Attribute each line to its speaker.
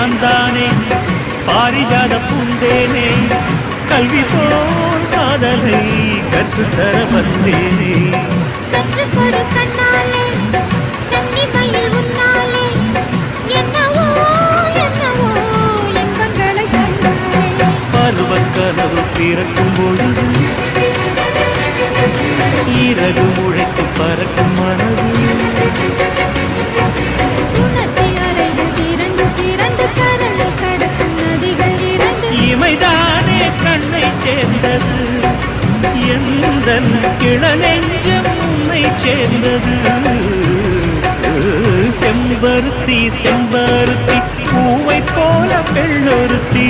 Speaker 1: நான் தானே பாரிஜாத பூந்தேனே கல்வி போல் காதலை கற்றுத்தர வந்தேனே
Speaker 2: கற்றுக்கொடு கண்ணாலே கன்னிமையில் உன்னாலே என்னவோ என்னவோ இன்பங்களை தந்தாலே
Speaker 1: பருவக்கனவு பிறக்கும் பொழுது இறகு முளைத்து பறக்கும் மனது இமைதானே கண்ணை சேர்ந்தது எந்தன் இளநெஞ்சம் உன்னை சேர்ந்தது செம்பருத்தி செம்பருத்தி பூவை போல பெண்ணொருத்தி